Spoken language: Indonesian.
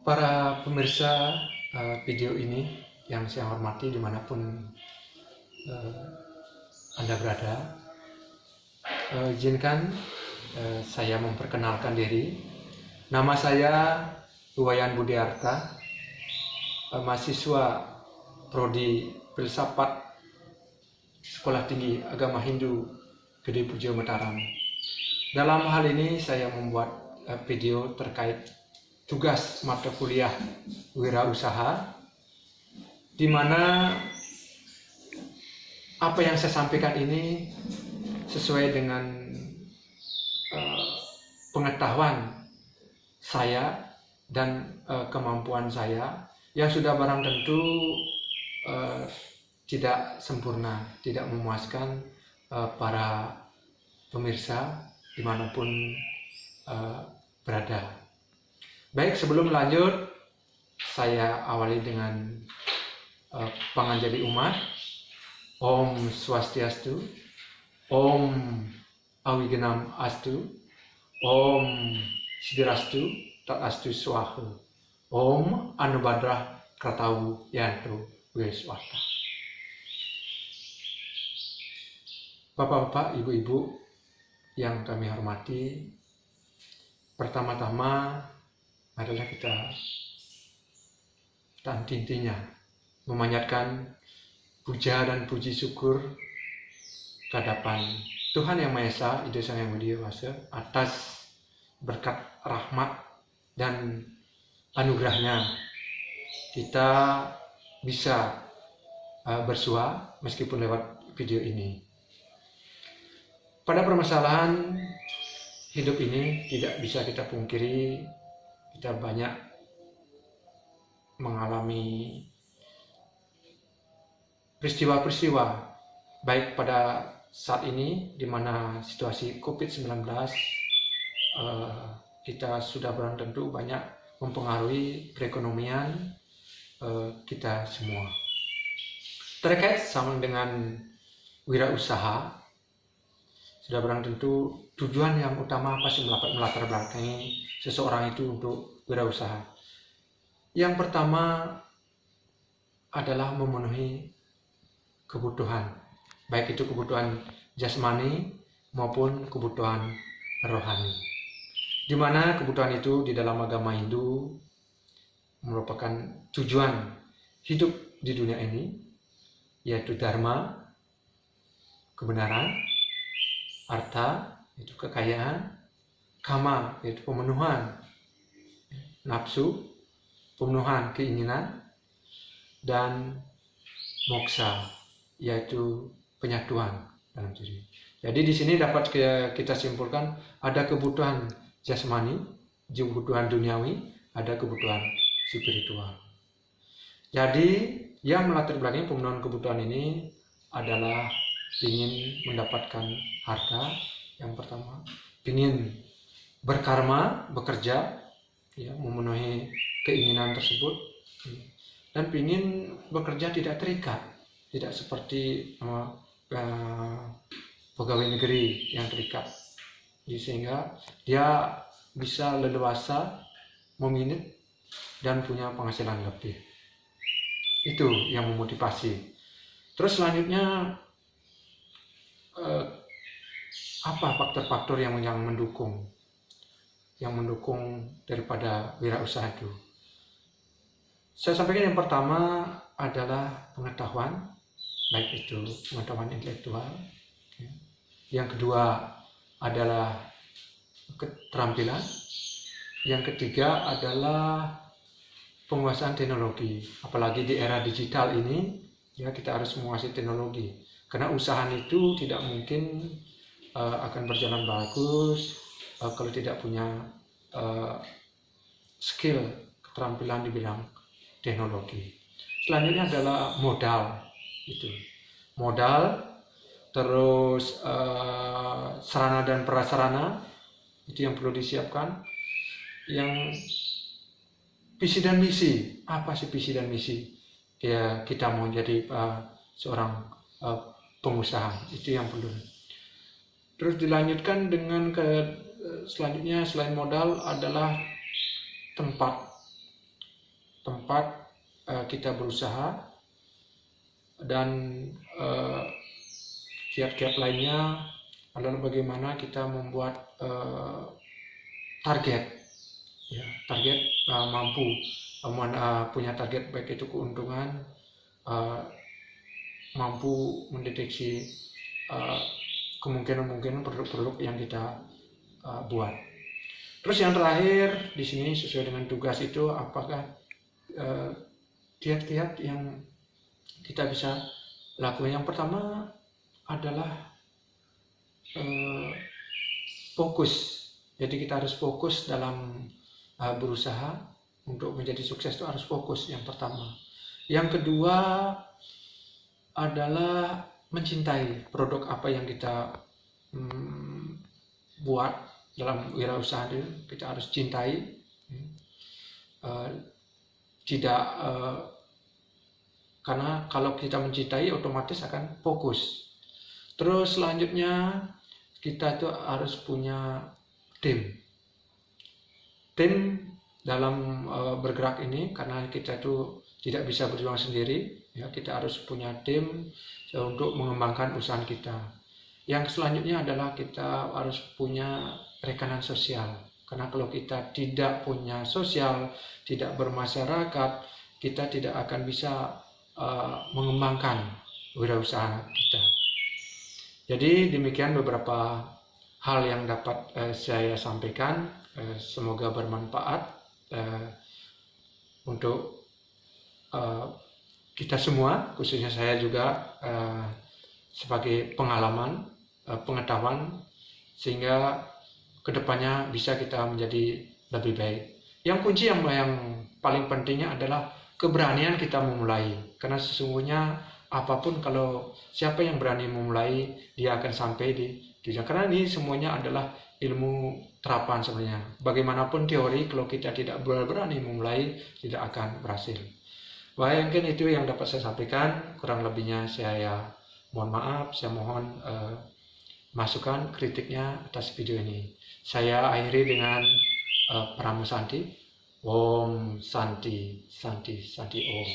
Para pemirsa video ini yang saya hormati dimanapun Anda berada, izinkan saya memperkenalkan diri. Nama saya Iwayan Budiarta, mahasiswa Prodi Filsafat Sekolah Tinggi Agama Hindu Gede Pujo Mataram. Dalam hal ini saya membuat video terkait tugas mata kuliah wirausaha, di mana apa yang saya sampaikan ini sesuai dengan pengetahuan saya dan kemampuan saya yang sudah barang tentu tidak sempurna, tidak memuaskan para pemirsa dimanapun berada. Baik, sebelum lanjut, saya awali dengan panganjali umat. Om Swastiastu, Om Awigenam Astu, Om Sidirastu, Tatastu Swaha, Om Anubadrah Kratawu Yanto Weswata. Bapak-bapak, ibu-ibu yang kami hormati, pertama-tama adalah kita intinya memanjatkan puja dan puji syukur kehadapan Tuhan Yang Maha Esa, Ida Sang Yang Widya Wasa, atas berkat rahmat dan anugerahnya kita bisa bersua meskipun lewat video ini. Pada permasalahan hidup ini tidak bisa kita pungkiri, kita banyak mengalami peristiwa-peristiwa, baik pada saat ini di mana situasi COVID-19 kita sudah barang tentu banyak mempengaruhi perekonomian kita semua. Terkait sama dengan wirausaha, sudah barang tentu tujuan yang utama apa sih melatar belakangi seseorang itu untuk wirausaha. Yang pertama adalah memenuhi kebutuhan, baik itu kebutuhan jasmani maupun kebutuhan rohani. Di mana kebutuhan itu di dalam agama Hindu merupakan tujuan hidup di dunia ini, yaitu dharma, kebenaran, artha, itu kekayaan, kama, yaitu pemenuhan nafsu, pemenuhan keinginan, dan moksa, yaitu penyatuan dalam diri. Jadi di sini dapat kita simpulkan ada kebutuhan jasmani, kebutuhan duniawi, ada kebutuhan spiritual. Jadi yang melatar belakangi pemenuhan kebutuhan ini adalah ingin mendapatkan harta, yang pertama, ingin berkarma, bekerja, ya, memenuhi keinginan tersebut, dan ingin bekerja tidak terikat, tidak seperti pegawai negeri yang terikat, sehingga dia bisa leluasa meminit dan punya penghasilan lebih. Itu yang memotivasi. Terus selanjutnya apa faktor-faktor yang mendukung daripada wirausaha itu? Saya sampaikan yang pertama adalah pengetahuan, baik itu pengetahuan intelektual. Yang kedua adalah keterampilan. Yang ketiga adalah penguasaan teknologi. Apalagi di era digital ini, ya, kita harus menguasai teknologi. Karena usaha itu tidak mungkin akan berjalan bagus kalau tidak punya skill, keterampilan di bidang teknologi. Selanjutnya adalah modal, terus sarana dan prasarana itu yang perlu disiapkan. Yang visi dan misi, apa sih visi dan misi? Ya, kita mau jadi seorang pengusaha, itu yang perlu. Terus dilanjutkan dengan selanjutnya selain modal adalah tempat tempat kita berusaha, dan kiat-kiat lainnya adalah bagaimana kita membuat target, ya, target mampu punya target, baik itu keuntungan, mampu mendeteksi kemungkinan-kemungkinan produk-produk yang kita buat. Terus yang terakhir di sini sesuai dengan tugas itu, apakah kiat-kiat yang kita bisa lakukan. Yang pertama adalah fokus. Jadi kita harus fokus dalam berusaha untuk menjadi sukses, itu harus fokus yang pertama. Yang kedua adalah mencintai produk apa yang kita buat dalam wirausaha itu. Kita harus cintai, tidak karena kalau kita mencintai otomatis akan fokus. Terus selanjutnya kita tuh harus punya tim dalam bergerak ini, karena kita tuh tidak bisa berjuang sendiri, ya, kita harus punya tim untuk mengembangkan usaha kita. Yang selanjutnya adalah kita harus punya rekanan sosial, karena kalau kita tidak punya sosial, tidak bermasyarakat, kita tidak akan bisa mengembangkan wirausaha kita. Jadi demikian beberapa hal yang dapat saya sampaikan. Semoga bermanfaat untuk kita semua, khususnya saya juga sebagai pengalaman, pengetahuan, sehingga kedepannya bisa kita menjadi lebih baik. Yang kunci yang paling pentingnya adalah keberanian kita memulai, karena sesungguhnya apapun, kalau siapa yang berani memulai, dia akan sampai di tujuan. Karena ini semuanya adalah ilmu terapan sebenarnya. Bagaimanapun teori, kalau kita tidak berani memulai, tidak akan berhasil. Baik, mungkin itu yang dapat saya sampaikan. Kurang lebihnya saya mohon maaf, saya mohon masukan, kritiknya atas video ini. Saya akhiri dengan Pramu Santi. Om Santi, Santi, Santi Om.